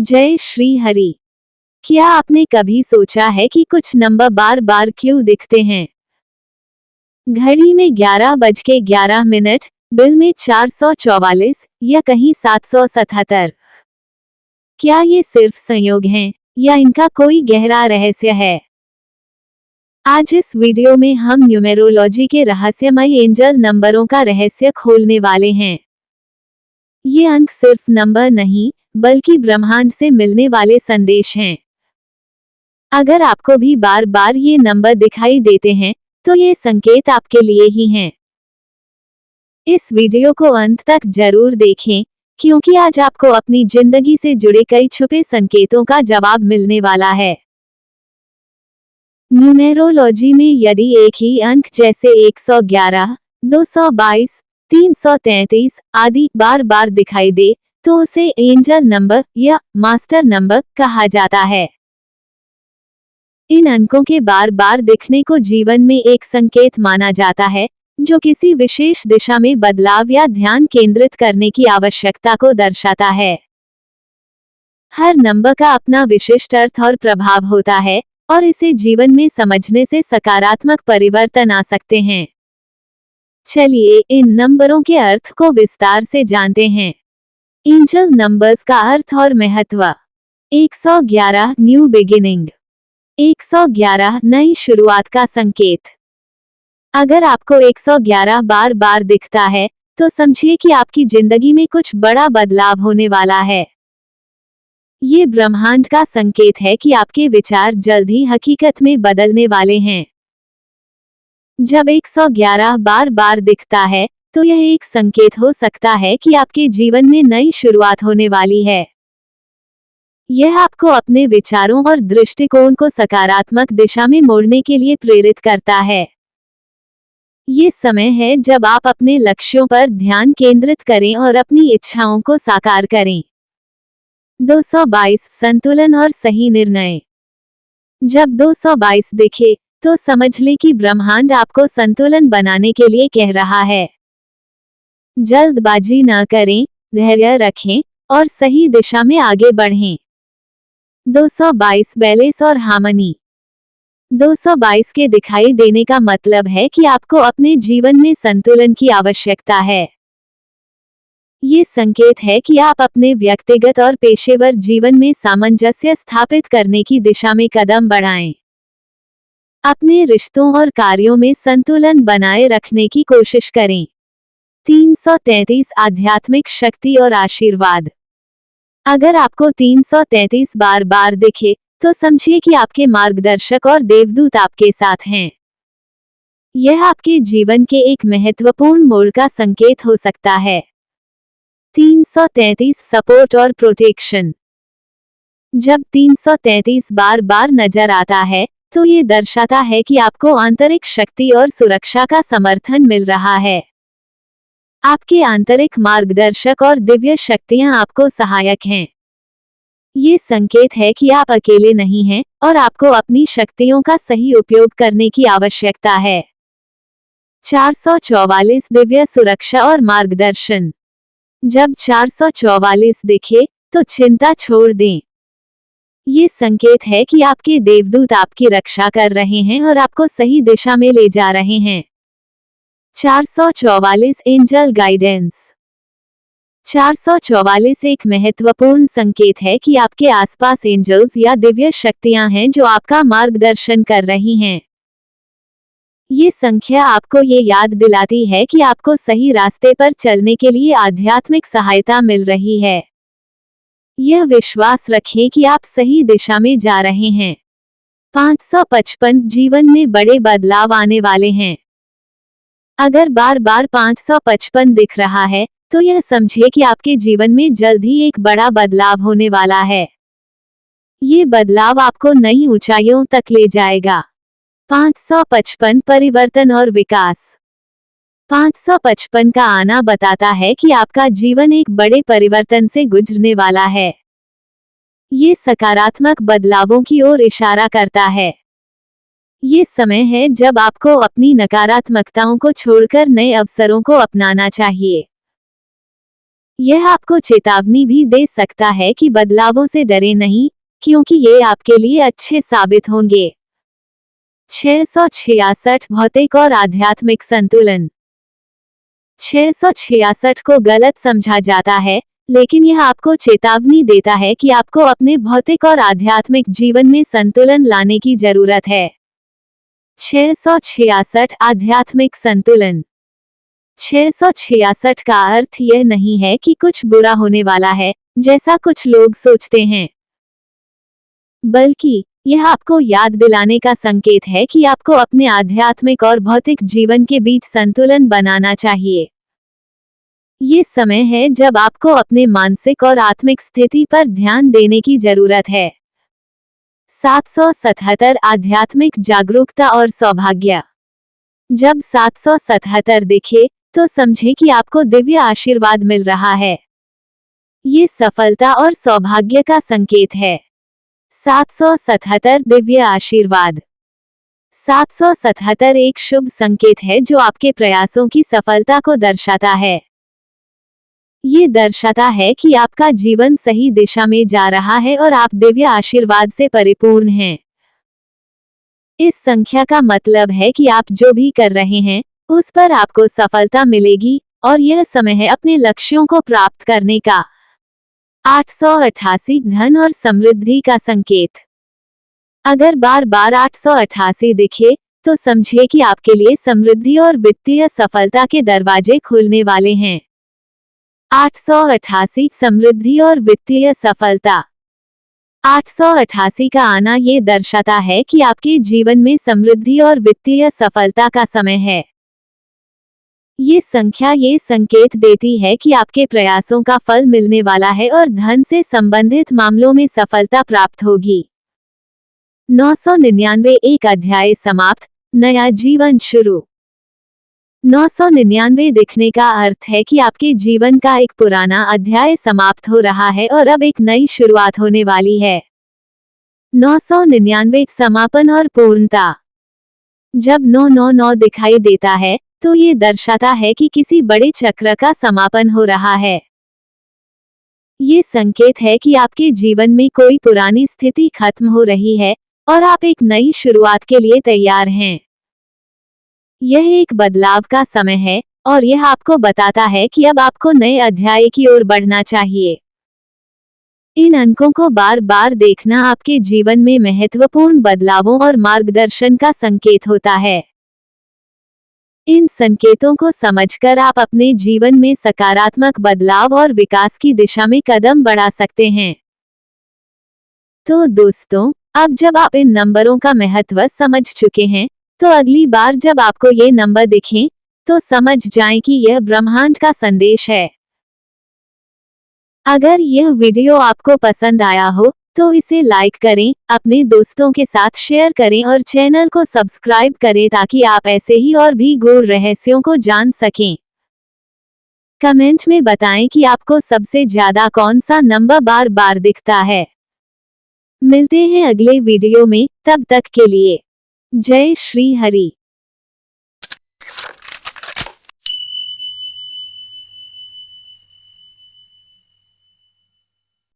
जय श्री हरि। क्या आपने कभी सोचा है कि कुछ नंबर बार बार क्यों दिखते हैं? घड़ी में 11 बज के 11 मिनट, बिल में 444 या कहीं 777? क्या ये सिर्फ संयोग हैं या इनका कोई गहरा रहस्य है? आज इस वीडियो में हम न्यूमेरोलॉजी के रहस्यमय एंजल नंबरों का रहस्य खोलने वाले हैं। ये अंक सिर्फ नंबर नहीं, बल्कि ब्रह्मांड से मिलने वाले संदेश हैं। अगर आपको भी बार बार ये नंबर दिखाई देते हैं, तो ये संकेत आपके लिए ही हैं। इस वीडियो को अंत तक जरूर देखें, क्योंकि आज आपको अपनी जिंदगी से जुड़े कई छुपे संकेतों का जवाब मिलने वाला है। न्यूमेरोलॉजी में यदि एक ही अंक जैसे 111, 222, 333 आदि बार बार दिखाई दे, तो उसे एंजल नंबर या मास्टर नंबर कहा जाता है। इन अंकों के बार बार दिखने को जीवन में एक संकेत माना जाता है, जो किसी विशेष दिशा में बदलाव या ध्यान केंद्रित करने की आवश्यकता को दर्शाता है। हर नंबर का अपना विशिष्ट अर्थ और प्रभाव होता है, और इसे जीवन में समझने से सकारात्मक परिवर्तन आ सकते हैं। चलिए इन नंबरों के अर्थ को विस्तार से जानते हैं। एंजल नंबर्स का अर्थ और महत्व। 111 न्यू बिगिनिंग। 111 नई शुरुआत का संकेत। अगर आपको 111 बार बार दिखता है, तो समझिए कि आपकी जिंदगी में कुछ बड़ा बदलाव होने वाला है। ये ब्रह्मांड का संकेत है कि आपके विचार जल्द ही हकीकत में बदलने वाले हैं। जब 111 बार बार दिखता है, तो यह एक संकेत हो सकता है कि आपके जीवन में नई शुरुआत होने वाली है। यह आपको अपने विचारों और दृष्टिकोण को सकारात्मक दिशा में मोड़ने के लिए प्रेरित करता है। ये समय है जब आप अपने लक्ष्यों पर ध्यान केंद्रित करें और अपनी इच्छाओं को साकार करें। 222 संतुलन और सही निर्णय। जब 222 दिखे, तो समझ लें कि ब्रह्मांड आपको संतुलन बनाने के लिए कह रहा है। जल्दबाजी न करें, धैर्य रखें और सही दिशा में आगे बढ़ें। 222 बैलेंस और हार्मनी। 222 के दिखाई देने का मतलब है कि आपको अपने जीवन में संतुलन की आवश्यकता है। ये संकेत है कि आप अपने व्यक्तिगत और पेशेवर जीवन में सामंजस्य स्थापित करने की दिशा में कदम बढ़ाएं। अपने रिश्तों और कार्यों में संतुलन बनाए रखने की कोशिश करें। 333 आध्यात्मिक शक्ति और आशीर्वाद। अगर आपको 333 बार बार दिखे, तो समझिए कि आपके मार्गदर्शक और देवदूत आपके साथ हैं। यह आपके जीवन के एक महत्वपूर्ण मोड़ का संकेत हो सकता है। 333 सपोर्ट और प्रोटेक्शन। जब 333 बार बार नजर आता है, तो ये दर्शाता है कि आपको आंतरिक शक्ति और सुरक्षा का समर्थन मिल रहा है। आपके आंतरिक मार्गदर्शक और दिव्य शक्तियां आपको सहायक हैं। ये संकेत है कि आप अकेले नहीं हैं और आपको अपनी शक्तियों का सही उपयोग करने की आवश्यकता है। 444 दिव्य सुरक्षा और मार्गदर्शन। जब 444 दिखे, तो चिंता छोड़ दें। ये संकेत है कि आपके देवदूत आपकी रक्षा कर रहे हैं और आपको सही दिशा में ले जा रहे हैं। 444 एंजल गाइडेंस। 444 एक महत्वपूर्ण संकेत है कि आपके आसपास एंजल्स या दिव्य शक्तियां हैं जो आपका मार्गदर्शन कर रही हैं। ये संख्या आपको ये याद दिलाती है कि आपको सही रास्ते पर चलने के लिए आध्यात्मिक सहायता मिल रही है। यह विश्वास रखें कि आप सही दिशा में जा रहे हैं। 555 जीवन में बड़े बदलाव आने वाले हैं। अगर बार बार 555 दिख रहा है, तो यह समझिए कि आपके जीवन में जल्द ही एक बड़ा बदलाव होने वाला है। ये बदलाव आपको नई ऊंचाइयों तक ले जाएगा। 555 परिवर्तन और विकास। 555 का आना बताता है कि आपका जीवन एक बड़े परिवर्तन से गुजरने वाला है। ये सकारात्मक बदलावों की ओर इशारा करता है। ये समय है जब आपको अपनी नकारात्मकताओं को छोड़कर नए अवसरों को अपनाना चाहिए। यह आपको चेतावनी भी दे सकता है कि बदलावों से डरे नहीं, क्योंकि ये आपके लिए अच्छे साबित होंगे। 666 भौतिक और आध्यात्मिक संतुलन। 666 को गलत समझा जाता है, लेकिन यह आपको चेतावनी देता है कि आपको अपने भौतिक और आध्यात्मिक जीवन में संतुलन लाने की जरूरत है। 666 आध्यात्मिक संतुलन। 666 का अर्थ यह नहीं है कि कुछ बुरा होने वाला है, जैसा कुछ लोग सोचते हैं, बल्कि यह आपको याद दिलाने का संकेत है कि आपको अपने आध्यात्मिक और भौतिक जीवन के बीच संतुलन बनाना चाहिए। ये समय है जब आपको अपने मानसिक और आत्मिक स्थिति पर ध्यान देने की जरूरत है। 777 आध्यात्मिक जागरूकता और सौभाग्य। जब 777 दिखे, तो समझे कि आपको दिव्य आशीर्वाद मिल रहा है। ये सफलता और सौभाग्य का संकेत है। 777 दिव्य आशीर्वाद। 777 एक शुभ संकेत है जो आपके प्रयासों की सफलता को दर्शाता है। ये दर्शाता है कि आपका जीवन सही दिशा में जा रहा है और आप दिव्य आशीर्वाद से परिपूर्ण हैं। इस संख्या का मतलब है कि आप जो भी कर रहे हैं, उस पर आपको सफलता मिलेगी और यह समय है अपने लक्ष्यों को प्राप्त करने का। 888 धन और समृद्धि का संकेत। अगर बार बार 888 दिखे, तो समझिए कि आपके लिए समृद्धि और वित्तीय सफलता के दरवाजे खुलने वाले हैं। 888 समृद्धि और वित्तीय सफलता। 888 का आना ये दर्शाता है कि आपके जीवन में समृद्धि और वित्तीय सफलता का समय है। ये संख्या ये संकेत देती है कि आपके प्रयासों का फल मिलने वाला है और धन से संबंधित मामलों में सफलता प्राप्त होगी। 999 एक अध्याय समाप्त, नया जीवन शुरू। 999 दिखने का अर्थ है कि आपके जीवन का एक पुराना अध्याय समाप्त हो रहा है और अब एक नई शुरुआत होने वाली है। 999 समापन और पूर्णता। जब 999 दिखाई देता है, तो ये दर्शाता है कि किसी बड़े चक्र का समापन हो रहा है। ये संकेत है कि आपके जीवन में कोई पुरानी स्थिति खत्म हो रही है और आप एक नई शुरुआत के लिए तैयार हैं। यह एक बदलाव का समय है और यह आपको बताता है कि अब आपको नए अध्याय की ओर बढ़ना चाहिए। इन अंकों को बार बार देखना आपके जीवन में महत्वपूर्ण बदलावों और मार्गदर्शन का संकेत होता है। इन संकेतों को समझकर आप अपने जीवन में सकारात्मक बदलाव और विकास की दिशा में कदम बढ़ा सकते हैं। तो दोस्तों, अब जब आप इन नंबरों का महत्व समझ चुके हैं, तो अगली बार जब आपको ये नंबर दिखें, तो समझ जाएं कि यह ब्रह्मांड का संदेश है। अगर यह वीडियो आपको पसंद आया हो, तो इसे लाइक करें, अपने दोस्तों के साथ शेयर करें और चैनल को सब्सक्राइब करें ताकि आप ऐसे ही और भी गूढ़ रहस्यों को जान सकें। कमेंट में बताएं कि आपको सबसे ज्यादा कौन सा नंबर बार बार दिखता है। मिलते हैं अगले वीडियो में, तब तक के लिए जय श्री हरि।